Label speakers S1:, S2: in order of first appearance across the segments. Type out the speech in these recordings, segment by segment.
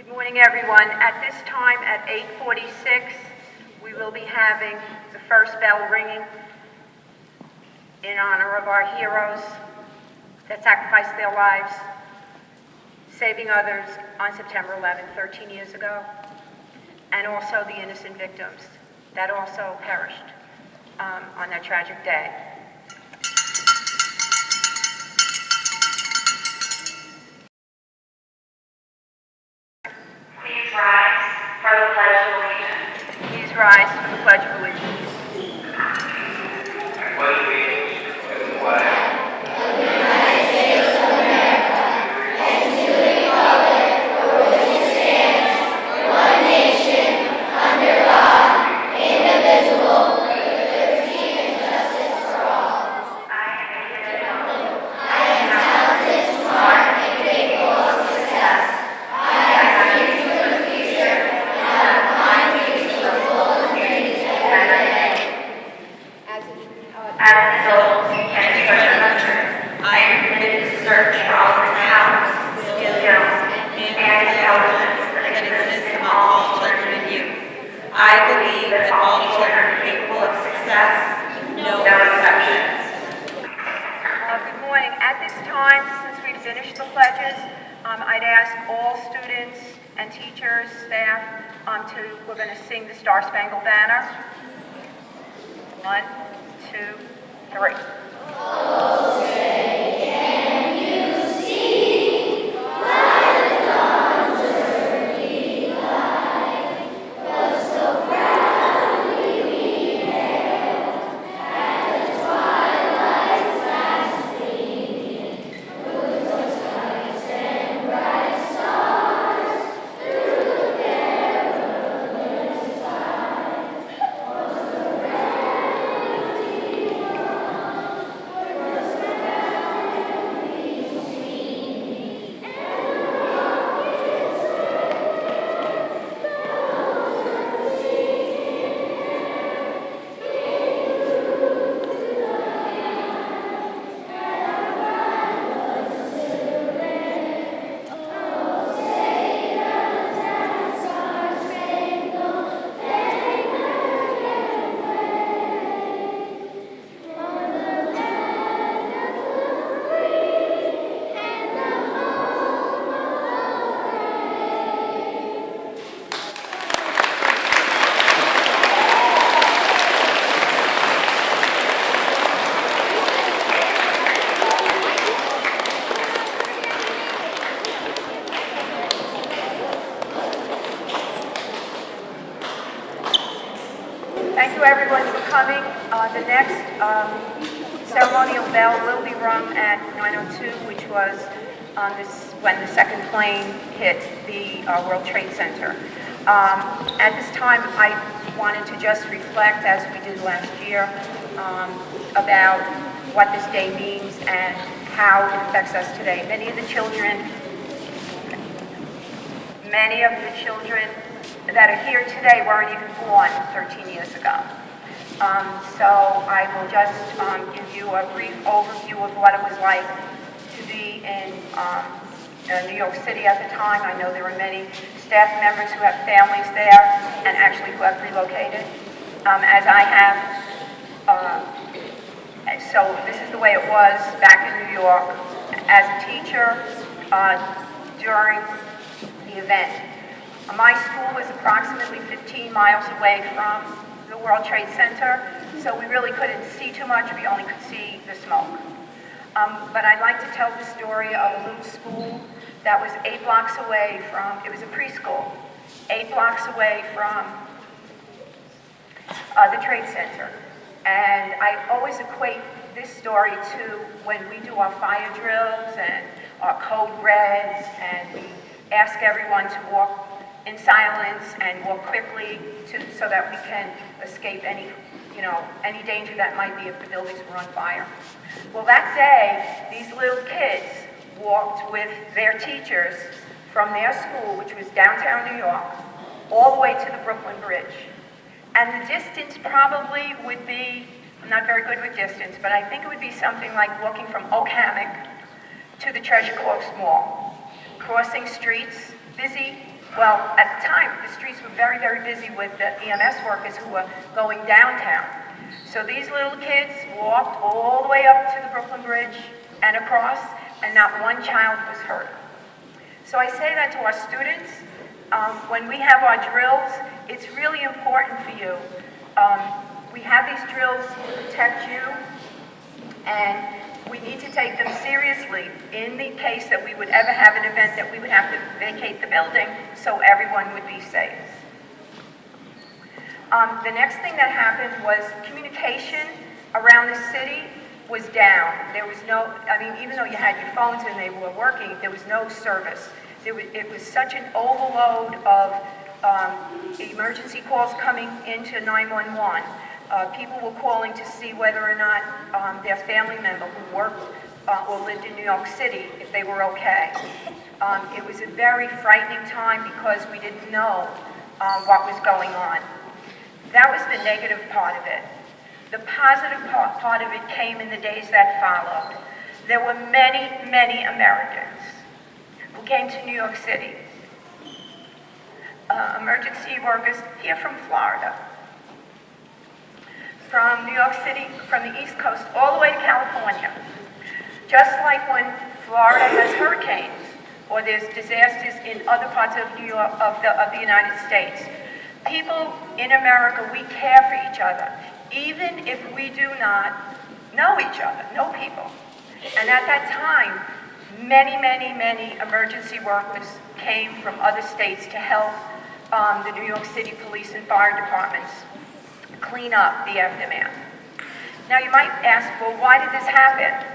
S1: Morning, everyone. At this time, at 8:46, we will be having the first bell ringing in honor of our heroes that sacrificed their lives, saving others on September 11th, 13 years ago, and also the innocent victims that also perished on that tragic day.
S2: Please rise for the Pledge of Allegiance.
S1: Please rise for the Pledge of Allegiance.
S3: I pledge allegiance to the flag
S1: We're going to sing the Star-Spangled Banner. 1, 2, 3. Thank you, everyone, for coming. The next ceremonial bell will be rung at 9:02, which was when the second plane hit the World Trade Center. At this time, I wanted to just reflect, as we did last year, about what this day means and how it affects us today. Many of the children that are here today weren't even born 13 years ago. So I will just give you a brief overview of what it was like to be in New York City at the time. I know there were many staff members who have families there and actually who have relocated, as I have. So this is the way it was back in New York as a teacher during the event. My school was approximately 15 miles away from the World Trade Center, so we really couldn't see too much. We only could see the smoke. But I'd like to tell the story of a little school that was 8 blocks away from, it was a preschool, 8 blocks away from the Trade Center. And I always equate this story to when we do our fire drills and our code reds, and we ask everyone to walk in silence and walk quickly so that we can escape any danger that might be if the buildings were on fire. Well, that day, these little kids walked with their teachers from their school, which was downtown New York, all the way to the Brooklyn Bridge. And the distance probably would be, I'm not very good with distance, but I think it would be something like walking from Oak Hammock to the Treasure Coast Mall, crossing streets, busy Well, at the time, the streets were very, very busy with the EMS workers who were going downtown. So these little kids walked all the way up to the Brooklyn Bridge and across, and not one child was hurt. So I say that to our students. When we have our drills, it's really important for you. We have these drills to protect you, and we need to take them seriously in the case that we would ever have an event that we would have to vacate the building so everyone would be safe. The next thing that happened was communication around the city was down. There was no, even though you had your phones and they were working, there was no service. It was such an overload of emergency calls coming into 911. People were calling to see whether or not their family member who worked or lived in New York City, if they were okay. It was a very frightening time because we didn't know what was going on. That was the negative part of it. The positive part of it came in the days that followed. There were many, many Americans who came to New York City. Emergency workers here from Florida, from New York City, from the East Coast, all the way to California. Just like when Florida has hurricanes, or there's disasters in other parts of New York, of the United States. People in America, we care for each other, even if we do not know each other, know people. And at that time, many, many, many emergency workers came from other states to help the New York City police and fire departments clean up the aftermath. Now you might ask, well, why did this happen?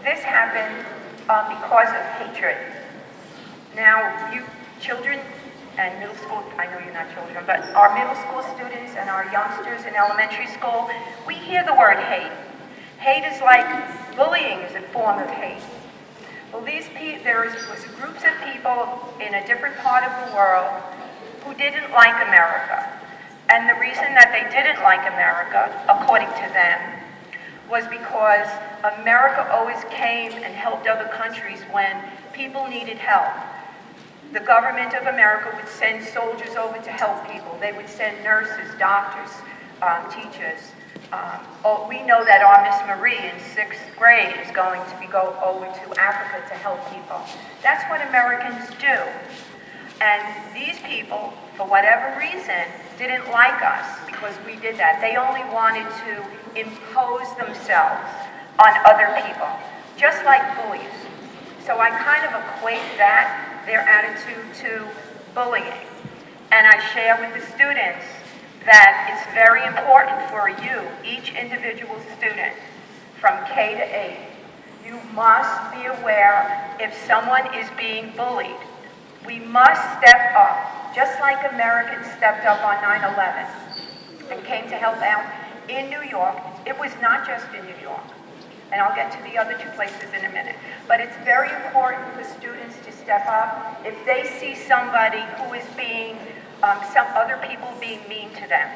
S1: This happened because of hatred. Now, you children and middle school, I know you're not children, but our middle school students and our youngsters in elementary school, we hear the word hate. Hate is like bullying is a form of hate. Well, there was groups of people in a different part of the world who didn't like America. And the reason that they didn't like America, according to them, was because America always came and helped other countries when people needed help. The government of America would send soldiers over to help people. They would send nurses, doctors, teachers. We know that our Miss Marie in 6th grade is going to go over to Africa to help people. That's what Americans do. And these people, for whatever reason, didn't like us because we did that. They only wanted to impose themselves on other people, just like bullies. So I kind of equate that, their attitude, to bullying. And I share with the students that it's very important for you, each individual student, from K to 8, you must be aware if someone is being bullied. We must step up, just like Americans stepped up on 9/11 and came to help out in New York. It was not just in New York, and I'll get to the other two places in a minute. But it's very important for students to step up if they see somebody who is being, some other people being mean to them.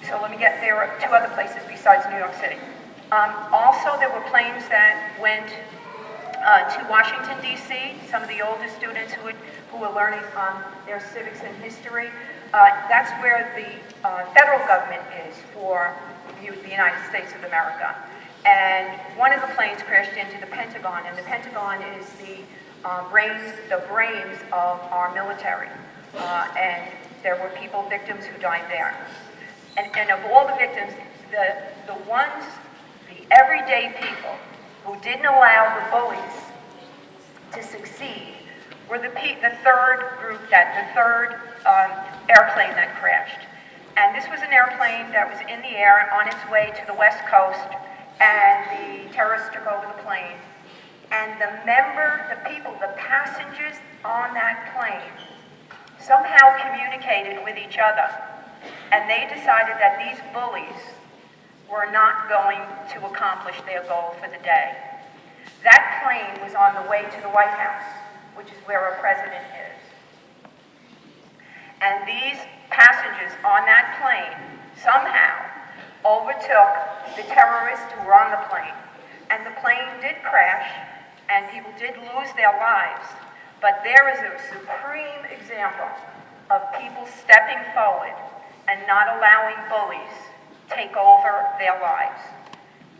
S1: So let me get, there are two other places besides New York City. Also, there were planes that went to Washington, D.C., some of the older students who were learning their civics and history. That's where the federal government is for the United States of America. And one of the planes crashed into the Pentagon, and the Pentagon is the brains of our military. And there were victims who died there. And of all the victims, the everyday people who didn't allow the bullies to succeed were the third airplane that crashed. And this was an airplane that was in the air on its way to the West Coast, and the terrorists took over the plane. And the passengers on that plane somehow communicated with each other. And they decided that these bullies were not going to accomplish their goal for the day. That plane was on the way to the White House, which is where our president is. And these passengers on that plane somehow overtook the terrorists who were on the plane. And the plane did crash, and people did lose their lives. But there is a supreme example of people stepping forward and not allowing bullies take over their lives.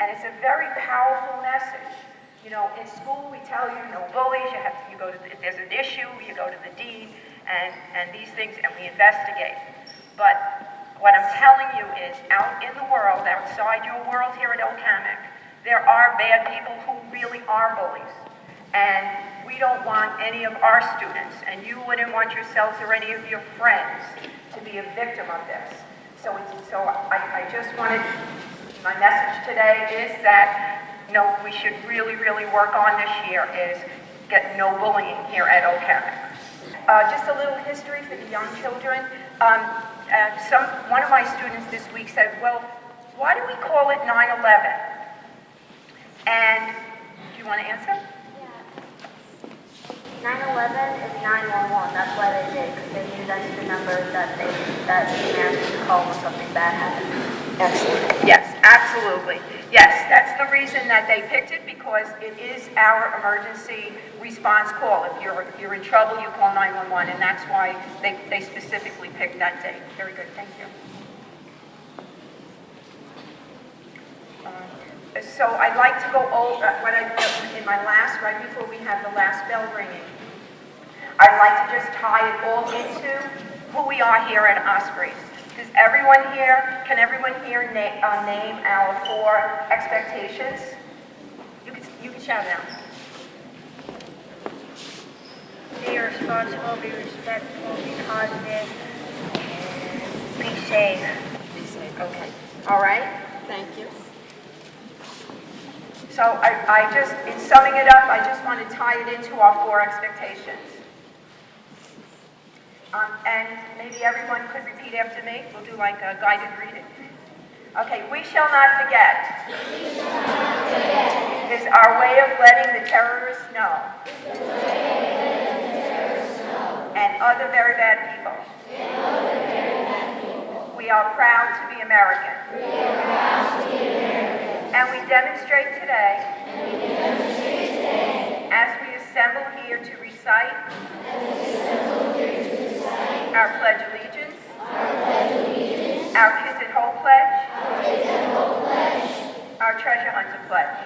S1: And it's a very powerful message. You know, in school we tell you no bullies, you go to if there's an issue, you go to the dean and these things, and we investigate. But what I'm telling you is, out in the world, outside your world here at Okamic, there are bad people who really are bullies. And we don't want any of our students, and you wouldn't want yourselves or any of your friends to be a victim of this. So I just wanted, my message today is that, we should really, really work on this year is get no bullying here at Okamic. Just a little history for the young children. One of my students this week said, well, why do we call it 9/11? And do you want to answer?
S4: 9/11 is 911. That's why they did, because they knew that's the number that the Americans call when something bad happens.
S1: Excellent. Yes, absolutely. Yes, that's the reason that they picked it, because it is our emergency response call. If you're in trouble, you call 911, and that's why they specifically picked that date. Very good. Thank you. So I'd like to go over what I did in my last, right before we have the last bell ringing. I'd like to just tie it all into who we are here at Osprey's. Can everyone here name our 4 expectations? You can shout it out.
S4: Be responsible, be respectful, be positive, and be safe.
S1: Be safe. Okay. All right. Thank you. So I just, in summing it up, I just want to tie it into our 4 expectations. And maybe everyone could repeat after me. We'll do like a guided reading. Okay, we shall not forget. Is our way of letting the terrorists know. And other very bad people. We are proud to be American. And we demonstrate today, as we assemble here to recite our Pledge of Allegiance, our Kids at Home Pledge, our Treasure Hunter Pledge.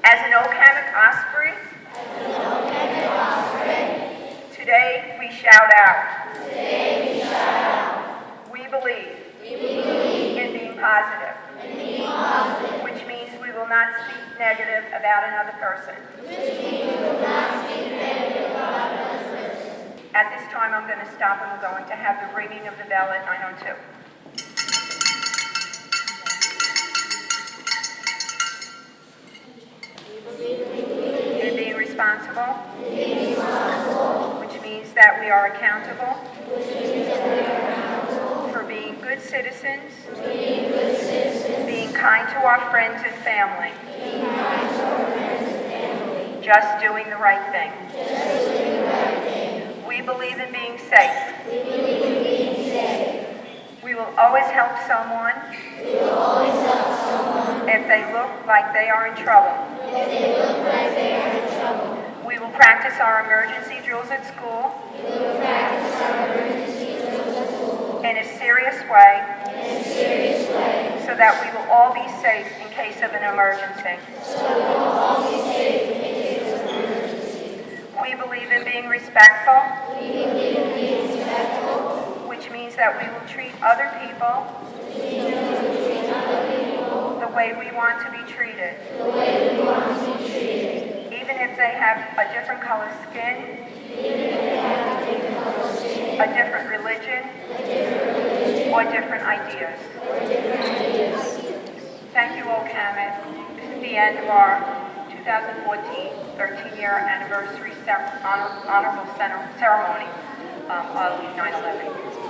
S1: As an Okamic Osprey, today we shout out. We believe in being positive, which means we will not speak negative about another person. At this time, I'm going to stop, and we're going to have the ringing of the bell at 9:02. In being responsible, which means that we are accountable for being good citizens, being kind to our friends and family, just doing the right thing. We believe in being safe. We will always help someone if they look like they are in trouble. We will practice our emergency drills at school in a serious way so that we will all be safe in case of an emergency. We believe in being respectful, which means that we will treat other people the way we want to be treated. Even if they have a different color skin, a different religion, or different ideas. Thank you, Okamic. This is the end of our 2014 13-year anniversary honorable ceremony of 9/11.